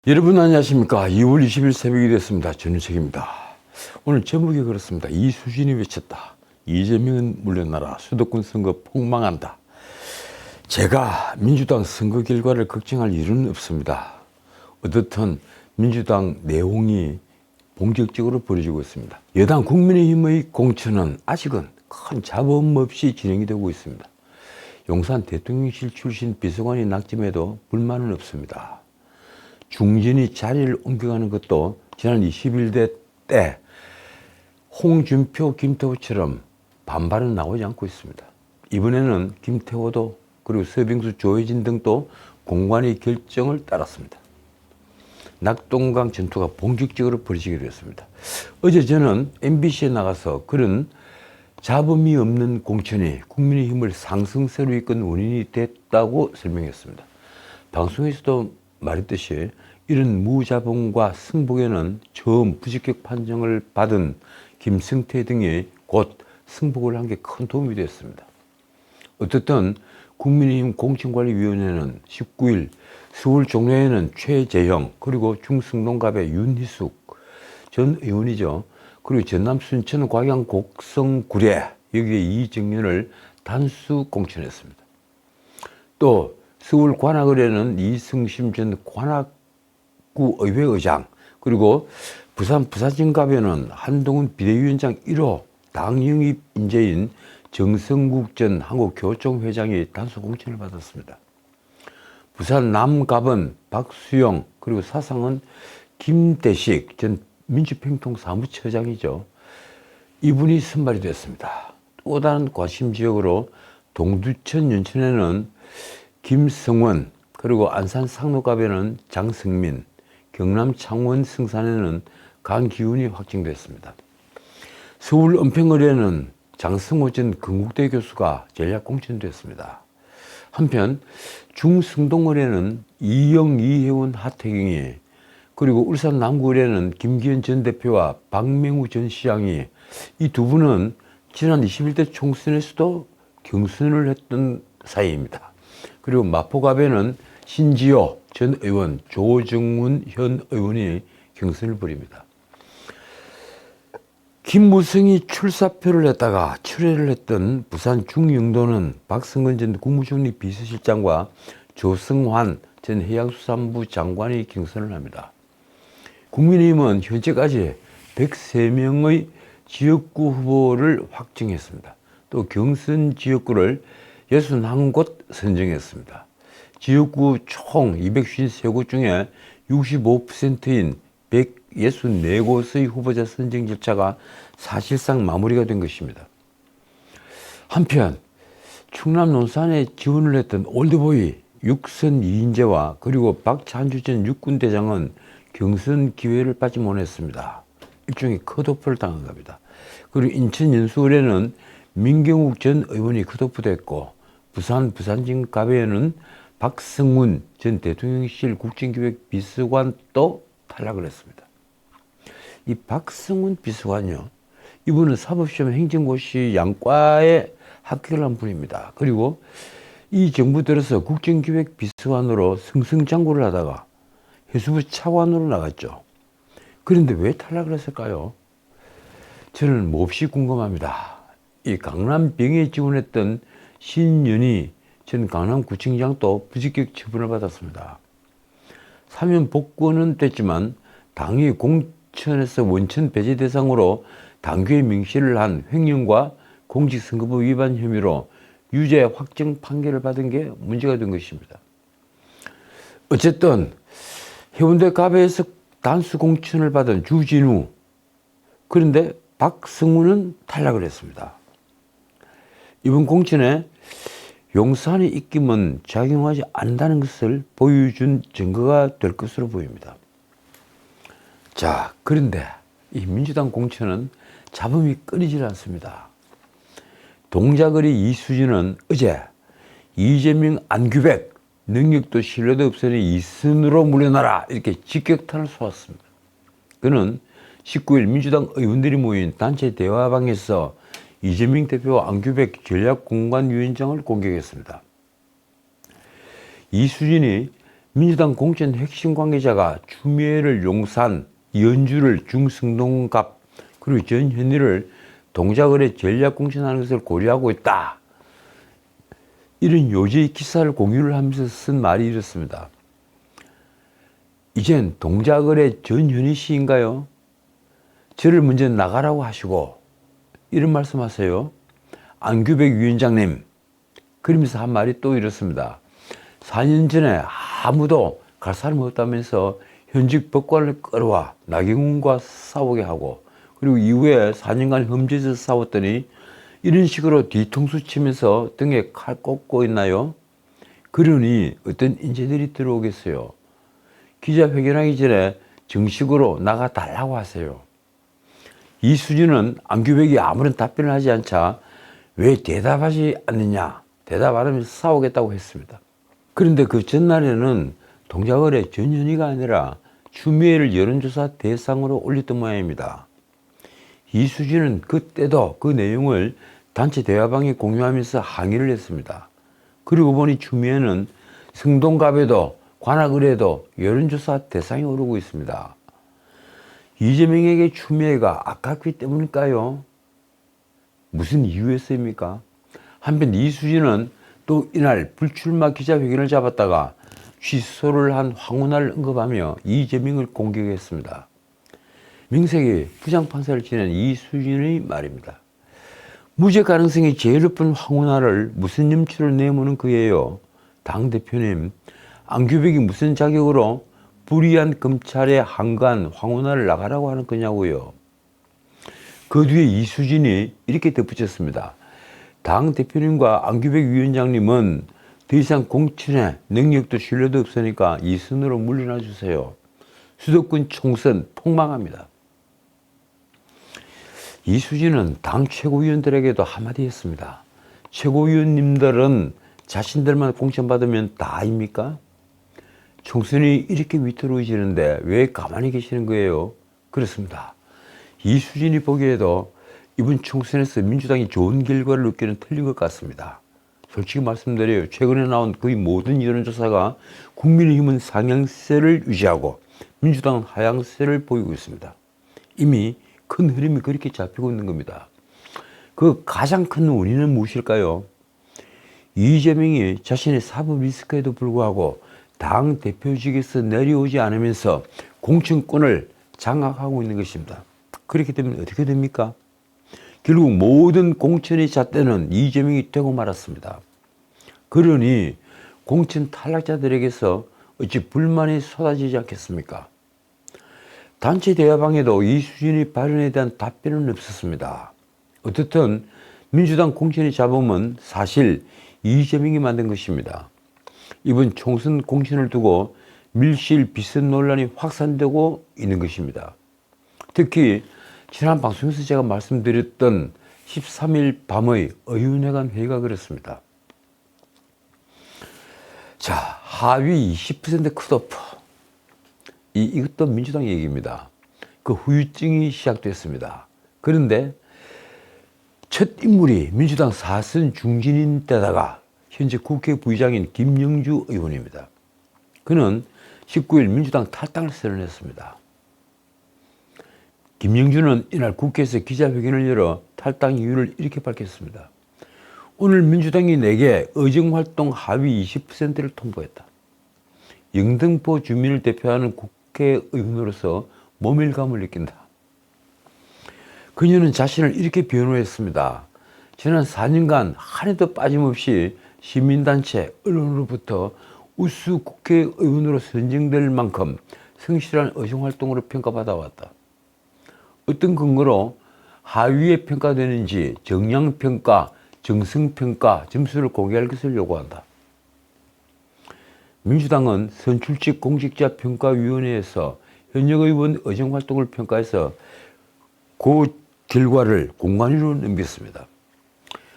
여러분 안녕하십니까. 2월 20일 새벽이 됐습니다. 전윤책입니다. 오늘 제목이 그렇습니다. 이수진이 외쳤다. 이재명은 물러나라. 수도권 선거 폭망한다. 제가 민주당 선거 결과를 걱정할 일은 없습니다. 어떻든 민주당 내홍이 본격적으로 벌어지고 있습니다. 여당 국민의힘의 공천은 아직은 큰 잡음 없이 진행이 되고 있습니다. 용산 대통령실 출신 비서관이 낙점해도 불만은 없습니다. 중진이 자리를 옮겨가는 것도 지난 21대 때 홍준표, 김태호처럼 반발은 나오지 않고 있습니다. 이번에는 김태호도 그리고 서빙수, 조혜진 등도 공관위 결정을 따랐습니다. 낙동강 전투가 본격적으로 벌어지게 됐습니다. 어제 저는 MBC에 나가서 그런 잡음이 없는 공천이 국민의힘을 상승세로 이끈 원인이 됐다고 설명했습니다. 방송에서도 말했듯이 이런 무자본과 승복에는 처음 부적격 판정을 받은 김성태 등이 곧 승복을 한 게 큰 도움이 됐습니다. 어쨌든 국민의힘 공천관리위원회는 19일 서울 종로에는 최재형 그리고 중승동갑의 윤희숙 전 의원이죠. 그리고 전남 순천 광양 곡성 구례 여기에 이정년을 단수 공천했습니다. 또 서울 관악을에는 이승심 전 관악구 의회의장 그리고 부산 부사진갑에는 한동훈 비대위원장 1호 당영입 인재인 정성국 전 한국교총회장이 단수 공천을 받았습니다. 부산 남갑은 박수영 그리고 사상은 김대식 전 민주평통사무처장이죠. 이분이 선발이 됐습니다. 또 다른 관심 지역으로 동두천 연천에는 김성원 그리고 안산 상록갑에는 장성민, 경남 창원 승산에는 강기훈이 확정됐습니다. 서울 은평을에는 장성호 전 건국대 교수가 전략 공천됐습니다. 한편 중승동을에는 이영, 이혜원, 하태경이 그리고 울산 남구을에는 김기현 전 대표와 박명우 전 시장이 이 두 분은 지난 21대 총선에서도 경선을 했던 사이입니다. 그리고 마포갑에는 신지호 전 의원, 조정문 현 의원이 경선을 벌입니다. 김무성이 출사표를 냈다가 철회를 했던 부산 중영도는 박성근 전 국무총리 비서실장과 조성환 전 해양수산부 장관이 경선을 합니다. 국민의힘은 현재까지 103명의 지역구 후보를 확정했습니다. 또 경선 지역구를 61곳 선정했습니다. 지역구 총 253곳 중에 65%인 164곳의 후보자 선정 절차가 사실상 마무리가 된 것입니다. 한편 충남 논산에 지원을 했던 올드보이 육선 이인재와 그리고 박찬주 전 육군대장은 경선 기회를 받지 못했습니다. 일종의 컷오프를 당한 겁니다. 그리고 인천 연수을에는 민경욱 전 의원이 컷오프됐고 부산 부산진갑에는 박성훈 전 대통령실 국정기획 비서관도 탈락을 했습니다. 이 박성훈 비서관요, 이분은 사법시험 행정고시 양과에 합격을 한 분입니다. 그리고 이 정부 들어서 국정기획 비서관으로 승승장구를 하다가 해수부 차관으로 나갔죠. 그런데 왜 탈락을 했을까요? 저는 몹시 궁금합니다. 이 강남병에 지원했던 신연희 전 강남구청장도 부적격 처분을 받았습니다. 사면 복권은 됐지만 당이 공천에서 원천 배제 대상으로 당규에 명시를 한 횡령과 공직선거법 위반 혐의로 유죄 확정 판결을 받은 게 문제가 된 것입니다. 어쨌든 해운대 갑에서 단수 공천을 받은 주진우, 그런데 박성훈은 탈락을 했습니다. 이번 공천에 용산의 입김은 작용하지 않는다는 것을 보여준 증거가 될 것으로 보입니다. 자, 그런데 이 민주당 공천은 잡음이 끊이질 않습니다. 동작거리 이수진은 어제 이재명 안규백 능력도 신뢰도 없으니 이선으로 물러나라 이렇게 직격탄을 쏘았습니다. 그는 19일 민주당 의원들이 모인 단체 대화방에서 이재명 대표와 안규백 전략공관위원장을 공격했습니다. 이수진이 민주당 공천 핵심 관계자가 추미애를 용산, 연주를 중승동갑, 그리고 전현희를 동작을에 전략 공천하는 것을 고려하고 있다. 이런 요지의 기사를 공유를 하면서 쓴 말이 이렇습니다. 이젠 동작을의 전현희 씨인가요? 저를 먼저 나가라고 하시고 이런 말씀하세요. 안규백 위원장님, 그러면서 한 말이 또 이렇습니다. 4년 전에 아무도 갈 사람 없다면서 현직 법관을 끌어와 나경원과 싸우게 하고, 그리고 이후에 4년간 험지에서 싸웠더니 이런 식으로 뒤통수 치면서 등에 칼 꽂고 있나요? 그러니 어떤 인재들이 들어오겠어요. 기자회견하기 전에 정식으로 나가달라고 하세요. 이 수준은 안규백이 아무런 답변을 하지 않자 왜 대답하지 않느냐, 대답 안 하면서 싸우겠다고 했습니다. 그런데 그 전날에는 동작을의 전현희가 아니라 추미애를 여론조사 대상으로 올렸던 모양입니다. 이수진은 그때도 그 내용을 단체 대화방에 공유하면서 항의를 했습니다. 그리고 보니 추미애는 성동갑에도 관악을에도 여론조사 대상에 오르고 있습니다. 이재명에게 추미애가 아깝기 때문일까요? 무슨 이유였습니까? 한편 이수진은 또 이날 불출마 기자회견을 잡았다가 취소를 한 황운하를 언급하며 이재명을 공격했습니다. 명색이 부장판사를 지낸 이수진의 말입니다. 무죄 가능성이 제일 높은 황운하를 무슨 염치로 내모는 그예요. 당대표님, 안규백이 무슨 자격으로 불의한 검찰에 한간 황운하를 나가라고 하는 거냐고요. 그 뒤에 이수진이 이렇게 덧붙였습니다. 당대표님과 안규백 위원장님은 더 이상 공천에 능력도 신뢰도 없으니까 이선으로 물러나 주세요. 수도권 총선 폭망합니다. 이수진은 당 최고위원들에게도 한마디 했습니다. 최고위원님들은 자신들만 공천받으면 다입니까? 총선이 이렇게 위태로워지는데 왜 가만히 계시는 거예요? 그렇습니다. 이수진이 보기에도 이번 총선에서 민주당이 좋은 결과를 얻기는 틀린 것 같습니다. 솔직히 말씀드려요. 최근에 나온 거의 모든 여론조사가 국민의힘은 상향세를 유지하고 민주당은 하향세를 보이고 있습니다. 이미 큰 흐름이 그렇게 잡히고 있는 겁니다. 그 가장 큰 원인은 무엇일까요? 이재명이 자신의 사법 리스크에도 불구하고 당 대표직에서 내려오지 않으면서 공천권을 장악하고 있는 것입니다. 그렇기 때문에 어떻게 됩니까? 결국 모든 공천의 잣대는 이재명이 되고 말았습니다. 그러니 공천 탈락자들에게서 어찌 불만이 쏟아지지 않겠습니까? 단체 대화방에도 이수진의 발언에 대한 답변은 없었습니다. 어떻든 민주당 공천의 잡음은 사실 이재명이 만든 것입니다. 이번 총선 공천을 두고 밀실 비선 논란이 확산되고 있는 것입니다. 특히 지난 방송에서 제가 말씀드렸던 13일 밤의 의원회관 회의가 그렇습니다. 자, 하위 20% 컷오프. 이것도 민주당 얘기입니다. 그 후유증이 시작됐습니다. 그런데 첫 인물이 민주당 4선 중진인 데다가 현재 국회 부의장인 김영주 의원입니다. 그는 19일 민주당 탈당을 선언했습니다. 김영주는 이날 국회에서 기자회견을 열어 탈당 이유를 이렇게 밝혔습니다. 오늘 민주당이 내게 의정활동 하위 20%를 통보했다. 영등포 주민을 대표하는 국회의원으로서 모멸감을 느낀다. 그녀는 자신을 이렇게 변호했습니다. 지난 4년간 한 해도 빠짐없이 시민단체, 언론으로부터 우수 국회의원으로 선정될 만큼 성실한 의정활동으로 평가받아왔다. 어떤 근거로 하위에 평가되는지 정량평가, 정성평가 점수를 공개할 것을 요구한다. 민주당은 선출직 공직자 평가위원회에서 현역 의원 의정활동을 평가해서 그 결과를 공관위로 넘겼습니다.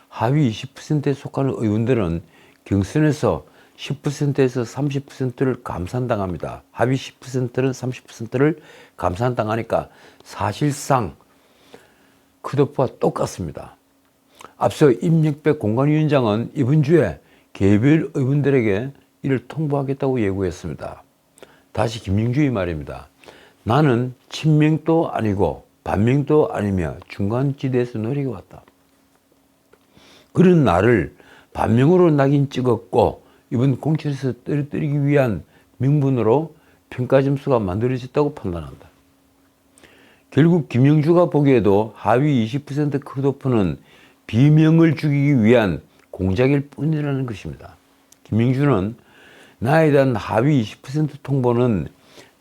하위 20%에 속하는 의원들은 경선에서 10%에서 30%를 감산당합니다. 하위 10%는 30%를 감산당하니까 사실상 컷오프와 똑같습니다. 앞서 임력백 공관위원장은 이번 주에 개별 의원들에게 이를 통보하겠다고 예고했습니다. 다시 김명주의 말입니다. 나는 친명도 아니고 반명도 아니며 중간지대에서 노력해왔다. 그런 나를 반명으로 낙인 찍었고 이번 공천에서 떨어뜨리기 위한 명분으로 평가점수가 만들어졌다고 판단한다. 결국 김영주가 보기에도 하위 20% 컷오프는 비명을 죽이기 위한 공작일 뿐이라는 것입니다. 김영주는 나에 대한 하위 20% 통보는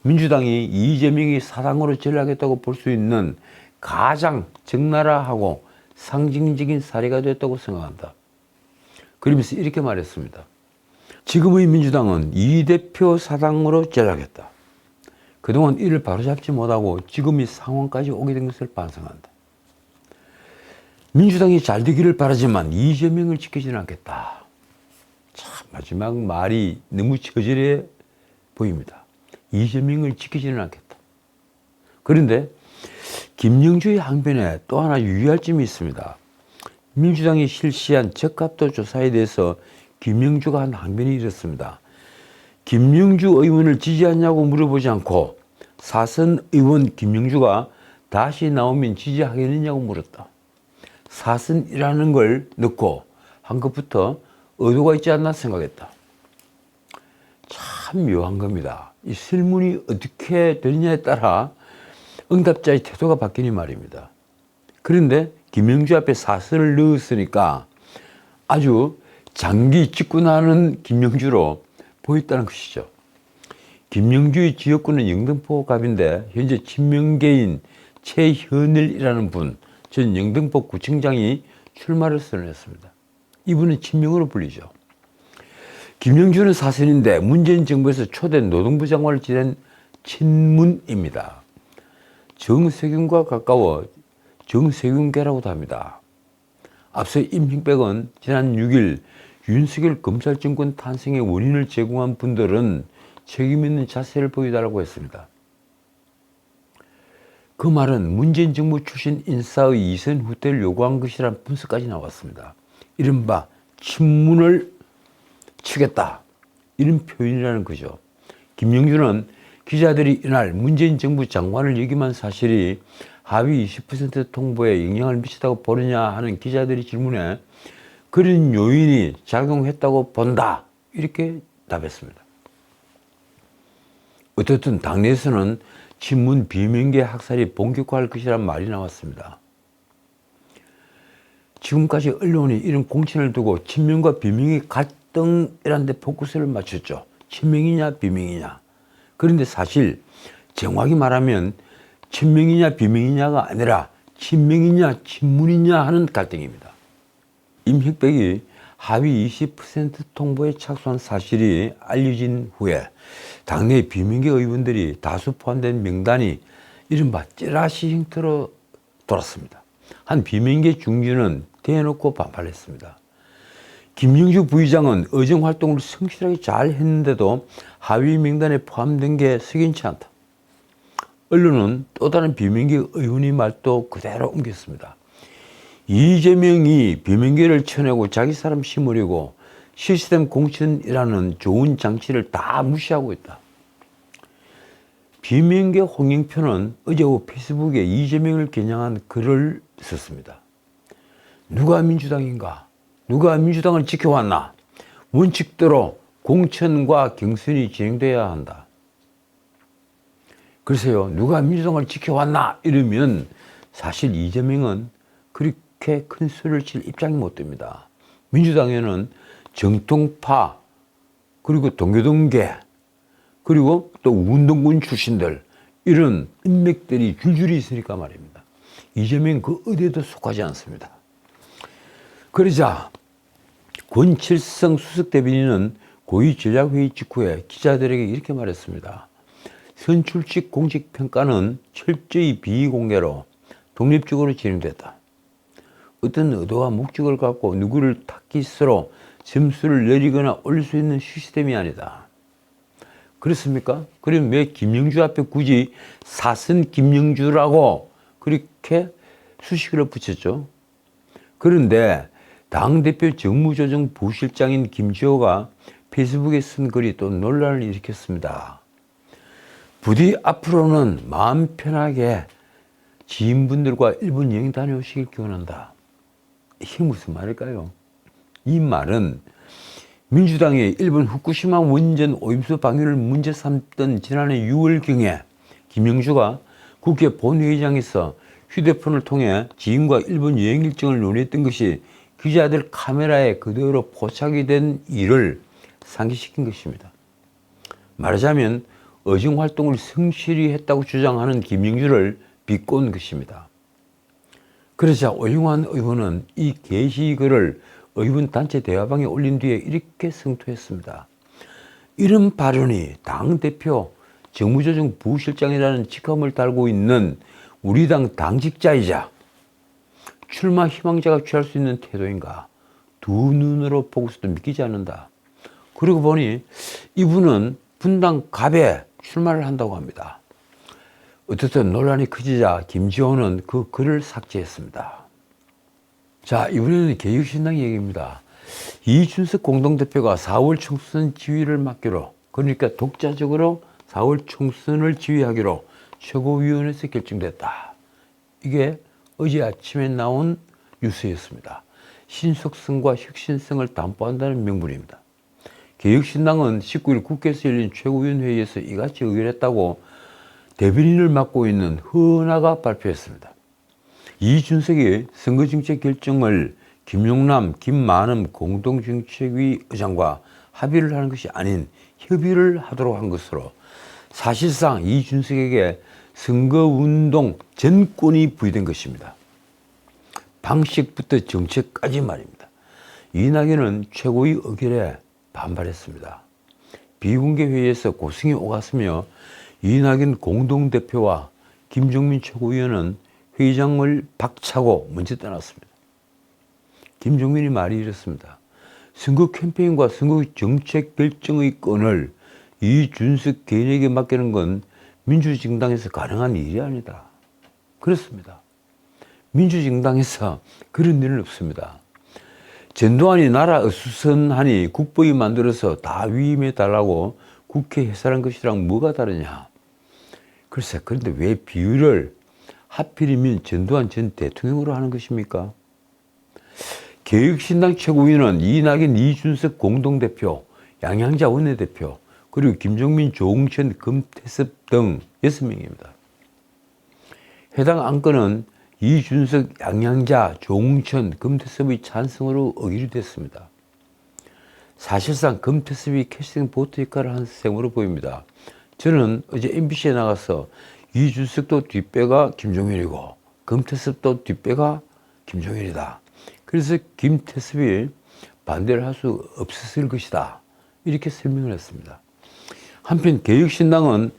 민주당이 이재명이 사당으로 전락했다고 볼 수 있는 가장 적나라하고 상징적인 사례가 됐다고 생각한다. 그러면서 이렇게 말했습니다. 지금의 민주당은 이 대표 사당으로 전락했다. 그동안 이를 바로잡지 못하고 지금 이 상황까지 오게 된 것을 반성한다. 민주당이 잘 되기를 바라지만 이재명을 지키지는 않겠다. 참 마지막 말이 너무 처절해 보입니다. 이재명을 지키지는 않겠다. 그런데 김영주의 항변에 또 하나 유의할 점이 있습니다. 민주당이 실시한 적합도 조사에 대해서 김영주가 한 항변이 이렇습니다. 김영주 의원을 지지하냐고 물어보지 않고 사선 의원 김영주가 다시 나오면 지지하겠느냐고 물었다. 사선이라는 걸 넣고 한 것부터 의도가 있지 않나 생각했다. 참 묘한 겁니다. 이 설문이 어떻게 되느냐에 따라 응답자의 태도가 바뀌니 말입니다. 그런데 김영주 앞에 사선을 넣었으니까 아주 장기 집권하는 김영주로 보였다는 것이죠. 김영주의 지역구는 영등포 갑인데 현재 친명계인 최현일이라는 분, 전 영등포 구청장이 출마를 선언했습니다. 이분은 친명으로 불리죠. 김영주는 사선인데 문재인 정부에서 초대 노동부 장관을 지낸 친문입니다. 정세균과 가까워 정세균계라고도 합니다. 앞서 임hin백은 지난 6일 윤석열 검찰정권 탄생의 원인을 제공한 분들은 책임 있는 자세를 보여달라고 했습니다. 그 말은 문재인 정부 출신 인사의 이선 후퇴를 요구한 것이라는 분석까지 나왔습니다. 이른바 친문을 치겠다 이런 표현이라는 거죠. 김영주는 기자들이 이날 문재인 정부 장관을 역임한 사실이 하위 20% 통보에 영향을 미치다고 보느냐 하는 기자들의 질문에 그런 요인이 작용했다고 본다 이렇게 답했습니다. 어떻든 당내에서는 친문 비명계 학살이 본격화할 것이라는 말이 나왔습니다. 지금까지 언론이 이런 공천을 두고 친명과 비명의 갈등이라는 데 포커스를 맞췄죠. 친명이냐 비명이냐. 그런데 사실 정확히 말하면 친명이냐 비명이냐가 아니라 친명이냐 친문이냐 하는 갈등입니다. 임hin백이 하위 20% 통보에 착수한 사실이 알려진 후에 당내 비명계 의원들이 다수 포함된 명단이 이른바 찌라시 형태로 돌았습니다. 한 비명계 중진은 대놓고 반발했습니다. 김영주 부의장은 의정 활동을 성실하게 잘 했는데도 하위 명단에 포함된 게 석연치 않다. 언론은 또 다른 비명계 의원의 말도 그대로 옮겼습니다. 이재명이 비명계를 쳐내고 자기 사람 심으려고 시스템 공천이라는 좋은 장치를 다 무시하고 있다. 비명계 홍영표는 어제 오후 페이스북에 이재명을 겨냥한 글을 썼습니다. 누가 민주당인가? 누가 민주당을 지켜왔나? 원칙대로 공천과 경선이 진행돼야 한다. 글쎄요, 누가 민주당을 지켜왔나? 이러면 사실 이재명은 그렇게 큰 소리를 칠 입장이 못 됩니다. 민주당에는 정통파, 그리고 동교동계, 그리고 또 운동군 출신들, 이런 인맥들이 줄줄이 있으니까 말입니다. 이재명 그 어디에도 속하지 않습니다. 그러자 권칠성 수석대변인은 고위전략회의 직후에 기자들에게 이렇게 말했습니다. 선출직 공직평가는 철저히 비공개로 독립적으로 진행됐다. 어떤 의도와 목적을 갖고 누구를 타깃으로 점수를 내리거나 올릴 수 있는 시스템이 아니다. 그렇습니까? 그럼 왜 김영주 앞에 굳이 사선 김영주라고 그렇게 수식어를 붙였죠? 그런데 당대표 정무조정 부실장인 김지호가 페이스북에 쓴 글이 또 논란을 일으켰습니다. 부디 앞으로는 마음 편하게 지인분들과 일본 여행 다녀오시길 기원한다. 이게 무슨 말일까요? 이 말은 민주당이 일본 후쿠시마 원전 오염수 방류를 문제 삼던 지난해 6월경에 김영주가 국회 본회의장에서 휴대폰을 통해 지인과 일본 여행 일정을 논의했던 것이 기자들 카메라에 그대로 포착이 된 일을 상기시킨 것입니다. 말하자면 의정활동을 성실히 했다고 주장하는 김영주를 비꼰 것입니다. 그러자 오영환 의원은 이 게시글을 의원 단체 대화방에 올린 뒤에 이렇게 성토했습니다. 이런 발언이 당대표 정무조정 부실장이라는 직함을 달고 있는 우리 당 당직자이자 출마 희망자가 취할 수 있는 태도인가? 두 눈으로 보고서도 믿기지 않는다. 그러고 보니 이분은 분당 갑에 출마를 한다고 합니다. 어쨌든 논란이 커지자 김지호는 그 글을 삭제했습니다. 자, 이번에는 개혁신당 얘기입니다. 이준석 공동대표가 4월 총선 지휘를 맡기로, 그러니까 독자적으로 4월 총선을 지휘하기로 최고위원회에서 결정됐다. 이게 어제 아침에 나온 뉴스였습니다. 신속성과 혁신성을 담보한다는 명분입니다. 개혁신당은 19일 국회에서 열린 최고위원회의에서 이같이 의결했다고 대변인을 맡고 있는 허은하가 발표했습니다. 이준석이 선거정책 결정을 김용남, 김만흠 공동정책위 의장과 합의를 하는 것이 아닌 협의를 하도록 한 것으로 사실상 이준석에게 선거운동 전권이 부여된 것입니다. 방식부터 정책까지 말입니다. 이낙연은 최고위 의결에 반발했습니다. 비공개 회의에서 고성이 오갔으며 이낙연 공동대표와 김종민 최고위원은 회의장을 박차고 먼저 떠났습니다. 김종민이 말이 이렇습니다. 선거 캠페인과 선거 정책 결정의 건을 이준석 개인에게 맡기는 건 민주정당에서 가능한 일이 아니다. 그렇습니다. 민주정당에서 그런 일은 없습니다. 전두환이 나라 수선하니 국법이 만들어서 다 위임해달라고 국회 해산한 것이랑 뭐가 다르냐. 글쎄, 그런데 왜 비유를 하필이면 전두환 전 대통령으로 하는 것입니까? 개혁신당 최고위는 이낙연, 이준석 공동대표, 양양자 원내대표, 그리고 김종민, 조응천, 금태섭 등 6명입니다. 해당 안건은 이준석, 양양자, 조응천, 금태섭의 찬성으로 의결됐습니다. 사실상 금태섭이 캐스팅 보트 역할을 한 셈으로 보입니다. 저는 어제 MBC에 나가서 이준석도 뒷배가 김종민이고 금태섭도 뒷배가 김종민이다. 그래서 김태섭이 반대를 할 수 없었을 것이다. 이렇게 설명을 했습니다. 한편 개혁신당은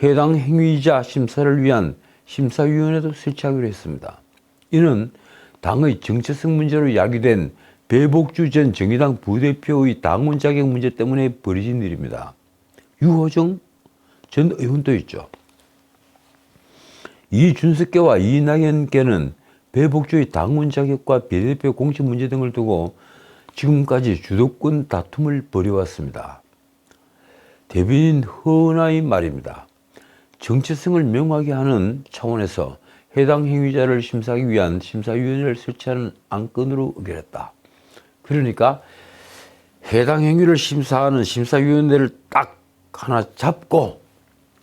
해당 행위자 심사를 위한 심사위원회도 설치하기로 했습니다. 이는 당의 정체성 문제로 야기된 배복주 전 정의당 부대표의 당원 자격 문제 때문에 벌어진 일입니다. 유호정 전 의원도 있죠. 이준석계와 이낙연계는 배복주의 당원 자격과 비례대표 공천 문제 등을 두고 지금까지 주도권 다툼을 벌여왔습니다. 대변인 허은하의 말입니다. 정체성을 명확히 하는 차원에서 해당 행위자를 심사하기 위한 심사위원회를 설치하는 안건으로 의결했다. 그러니까 해당 행위를 심사하는 심사위원회를 딱 하나 잡고,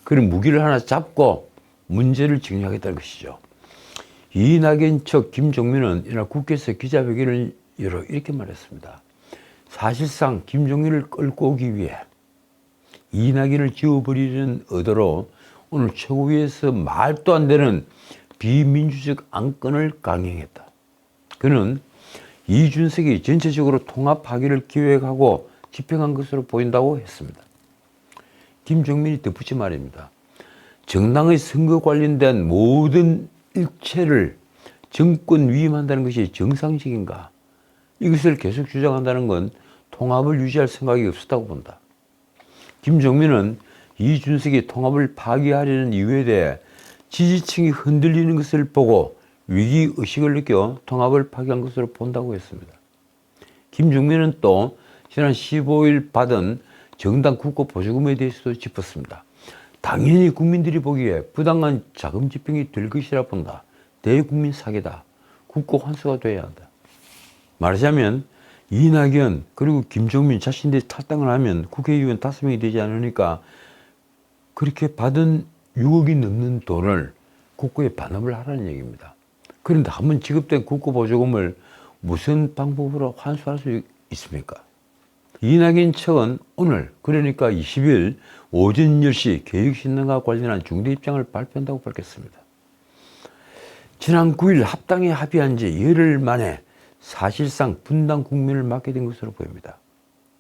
그런 무기를 하나 잡고 문제를 정리하겠다는 것이죠. 이낙연 측 김종민은 이날 국회에서 기자회견을 열어 이렇게 말했습니다. 사실상 김종민을 끌고 오기 위해 이낙연을 지워버리는 의도로 오늘 최고위에서 말도 안 되는 비민주적 안건을 강행했다. 그는 이준석이 전체적으로 통합하기를 기획하고 집행한 것으로 보인다고 했습니다. 김종민이 덧붙이 말입니다. 정당의 선거 관련된 모든 일체를 정권 위임한다는 것이 정상적인가? 이것을 계속 주장한다는 건 통합을 유지할 생각이 없었다고 본다. 김종민은 이준석이 통합을 파기하려는 이유에 대해 지지층이 흔들리는 것을 보고 위기의식을 느껴 통합을 파기한 것으로 본다고 했습니다. 김종민은 또 지난 15일 받은 정당 국고 보조금에 대해서도 짚었습니다. 당연히 국민들이 보기에 부당한 자금 집행이 될 것이라 본다. 대국민 사기다. 국고 환수가 돼야 한다. 말하자면 이낙연 그리고 김종민 자신들이 탈당을 하면 국회의원 5명이 되지 않으니까 그렇게 받은 6억이 넘는 돈을 국고에 반납을 하라는 얘기입니다. 그런데 한번 지급된 국고 보조금을 무슨 방법으로 환수할 수 있습니까? 이낙연 측은 오늘 그러니까 20일 오전 10시 개혁신당과 관련한 중대 입장을 발표한다고 밝혔습니다. 지난 9일 합당에 합의한 지 열흘 만에 사실상 분당 국면을 맞게 된 것으로 보입니다.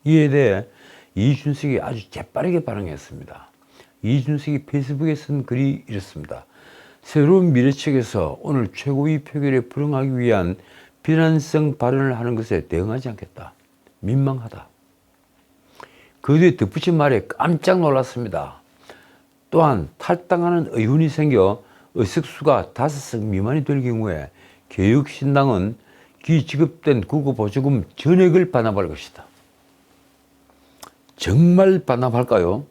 이에 대해 이준석이 아주 재빠르게 반응했습니다. 이준석이 페이스북에 쓴 글이 이렇습니다. 새로운 미래측에서 오늘 최고위 표결에 불응하기 위한 비난성 발언을 하는 것에 대응하지 않겠다. 민망하다. 그 뒤에 덧붙인 말에 깜짝 놀랐습니다. 또한 탈당하는 의원이 생겨 의석수가 5석 미만이 될 경우에 개혁신당은 기지급된 국고 보조금 전액을 반납할 것이다. 정말 반납할까요?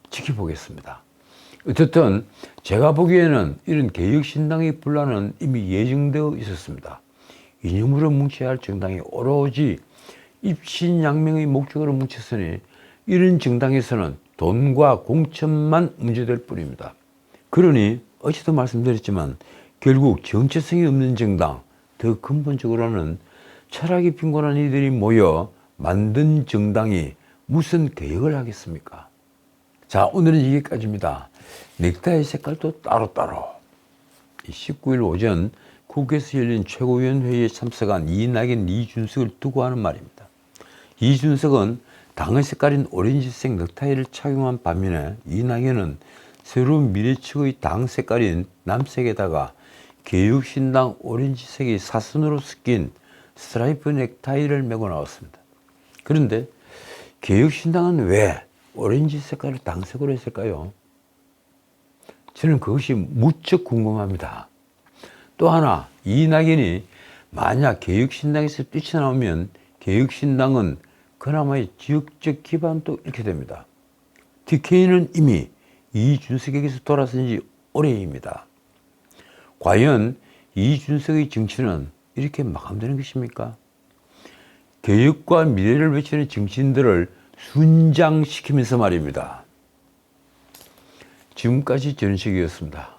지켜보겠습니다. 어쨌든 제가 보기에는 이런 개혁신당의 분란은 이미 예정되어 있었습니다. 이념으로 뭉쳐야 할 정당이 오로지 입신양명의 목적으로 뭉쳤으니 이런 정당에서는 돈과 공천만 문제될 뿐입니다. 그러니 어제도 말씀드렸지만 결국 정체성이 없는 정당, 더 근본적으로는 철학이 빈곤한 이들이 모여 만든 정당이 무슨 개혁을 하겠습니까? 자, 오늘은 여기까지입니다. 넥타이 색깔도 따로따로. 19일 오전 국회에서 열린 최고위원 회의에 참석한 이낙연, 이준석을 두고 하는 말입니다. 이준석은 당의 색깔인 오렌지색 넥타이를 착용한 반면에 이낙연은 새로운 미래측의 당 색깔인 남색에다가 개혁신당 오렌지색이 사선으로 섞인 스트라이프 넥타이를 메고 나왔습니다. 그런데 개혁신당은 왜 오렌지 색깔을 당색으로 했을까요? 저는 그것이 무척 궁금합니다. 또 하나, 이낙연이 만약 개혁신당에서 뛰쳐나오면 개혁신당은 그나마의 지역적 기반도 잃게 됩니다. TK는 이미 이준석에게서 돌아선 지 오래입니다. 과연 이준석의 정치는 이렇게 마감되는 것입니까? 개혁과 미래를 외치는 정치인들을 순장시키면서 말입니다. 지금까지 전식이었습니다.